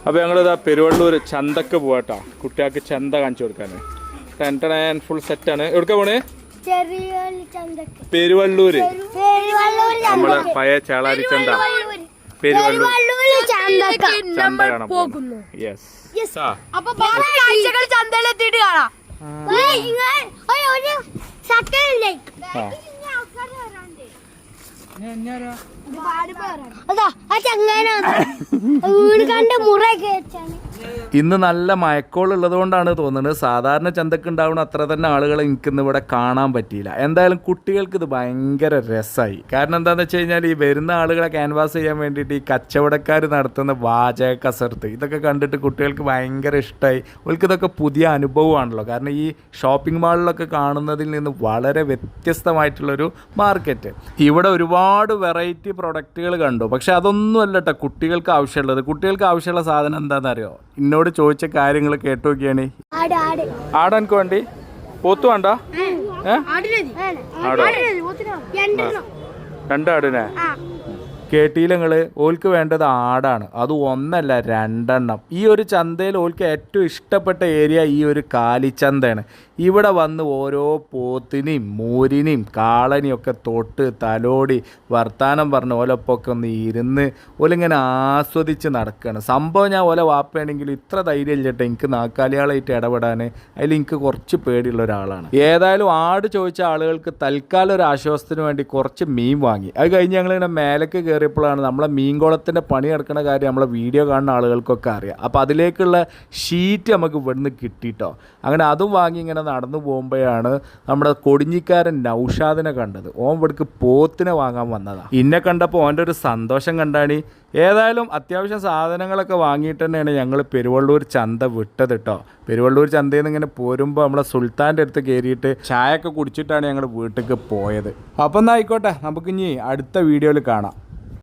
അപ്പോൾ ഞങ്ങളിതാ പെരുവള്ളൂർ ചന്തക്ക് പോവാട്ടോ. കുട്ടികൾക്ക് ചന്ത കാണിച്ചു കൊടുക്കാൻ. ഫുൾ സെറ്റാണ്. എവിടെക്കാ പോണേ? പെരുവള്ളൂര്. നമ്മളെ പഴയ ചേളാരി ചന്ത. പെരുവള്ളൂർ ചന്ത കാണാൻ പോകുന്നു. യെസ്. ചന്തയിലെത്തിയിട്ട് കാണാം. ഇന്ന് നല്ല മയക്കോളുള്ളത് കൊണ്ടാണ് തോന്നുന്നത്. സാധാരണ ചന്തക്ക് ഉണ്ടാവുന്ന അത്ര തന്നെ ആളുകളെ എനിക്കിന്ന് ഇവിടെ കാണാൻ പറ്റിയില്ല. എന്തായാലും കുട്ടികൾക്ക് ഇത് ഭയങ്കര രസമായി. കാരണം എന്താണെന്ന് വെച്ച് കഴിഞ്ഞാൽ ഈ വരുന്ന ആളുകളെ ക്യാൻവാസ് ചെയ്യാൻ വേണ്ടിയിട്ട് ഈ കച്ചവടക്കാർ നടത്തുന്ന വാചക കസർത്ത് ഇതൊക്കെ കണ്ടിട്ട് കുട്ടികൾക്ക് ഭയങ്കര ഇഷ്ടമായി. അവർക്ക് ഇതൊക്കെ പുതിയ അനുഭവമാണല്ലോ. കാരണം ഈ ഷോപ്പിംഗ് മാളിലൊക്കെ കാണുന്നതിൽ നിന്ന് വളരെ വ്യത്യസ്തമായിട്ടുള്ളൊരു മാർക്കറ്റ്. ഇവിടെ ഒരുപാട് വെറൈറ്റി പ്രൊഡക്റ്റുകൾ കണ്ടു. പക്ഷെ അതൊന്നും അല്ല കേട്ടോ കുട്ടികൾക്ക് ആവശ്യമുള്ളത്. കുട്ടികൾക്ക് ആവശ്യമുള്ള സാധനം എന്താണെന്നറിയോ? എന്നോട് ചോദിച്ച കാര്യങ്ങൾ കേട്ടു നോക്കിയാണ്. ആടാ എനിക്ക് വേണ്ടി? പോത്തു വേണ്ട? ആടോ? രണ്ടാടിനെ കേട്ടില്ല നിങ്ങൾ? ഓൽക്ക് വേണ്ടത് ആടാണ്. അത് ഒന്നല്ല രണ്ടെണ്ണം. ഈ ഒരു ചന്തയിൽ ഓൽക്ക് ഏറ്റവും ഇഷ്ടപ്പെട്ട ഏരിയ ഈ ഒരു കാലിച്ചന്തയാണ്. ഇവിടെ വന്ന് ഓരോ പോത്തിനെയും മൂരിനെയും കാളനെയും ഒക്കെ തൊട്ട് തലോടി വർത്താനം പറഞ്ഞ് ഓലപ്പൊക്കെ ഒന്ന് ഇരുന്ന് ഓലിങ്ങനെ ആസ്വദിച്ച് നടക്കുകയാണ്. സംഭവം ഞാൻ ഓല വാപ്പയാണെങ്കിൽ ഇത്ര ധൈര്യം ഇല്ലട്ടെ എനിക്ക് നാക്കാലിയാളായിട്ട് ഇടപെടാൻ. അതിൽ എനിക്ക് കുറച്ച് പേടിയുള്ള ഒരാളാണ്. ഏതായാലും ആട് ചോദിച്ച ആളുകൾക്ക് തൽക്കാലം ഒരു ആശ്വാസത്തിന് വേണ്ടി കുറച്ച് മീൻ വാങ്ങി. അത് കഴിഞ്ഞ് ഞങ്ങളിങ്ങനെ മേലേക്ക് കയറിയപ്പോഴാണ് നമ്മളെ മീൻകുളത്തിൻ്റെ പണി നടക്കുന്ന കാര്യം നമ്മളെ വീഡിയോ കാണുന്ന ആളുകൾക്കൊക്കെ അറിയാം. അപ്പോൾ അതിലേക്കുള്ള ഷീറ്റ് നമുക്ക് ഇവിടുന്ന് കിട്ടിയിട്ടോ. അങ്ങനെ അതും വാങ്ങി ഇങ്ങനെ നടന്നു പോകുമ്പോഴാണ് നമ്മുടെ കൊടിഞ്ഞിക്കാരൻ നൗഷാദിനെ കണ്ടത്. ഓൻ ഇവിടേക്ക് പോത്തിനെ വാങ്ങാൻ വന്നതാണ്. ഇന്നെ കണ്ടപ്പോൾ ഓൻ്റെ ഒരു സന്തോഷം കണ്ടാണ്. ഏതായാലും അത്യാവശ്യം സാധനങ്ങളൊക്കെ വാങ്ങിയിട്ട് തന്നെയാണ് ഞങ്ങൾ പെരുവള്ളൂർ ചന്ത വിട്ടത് കേട്ടോ. പെരുവള്ളൂർ ചന്തയിൽ നിന്ന് ഇങ്ങനെ പോരുമ്പോൾ നമ്മളെ സുൽത്താൻ്റെ അടുത്ത് കയറിയിട്ട് ചായ ഒക്കെ കുടിച്ചിട്ടാണ് ഞങ്ങൾ വീട്ടിലേക്ക് പോയത്. അപ്പം എന്നാൽ ആയിക്കോട്ടെ, നമുക്കിനി അടുത്ത വീഡിയോയിൽ കാണാം.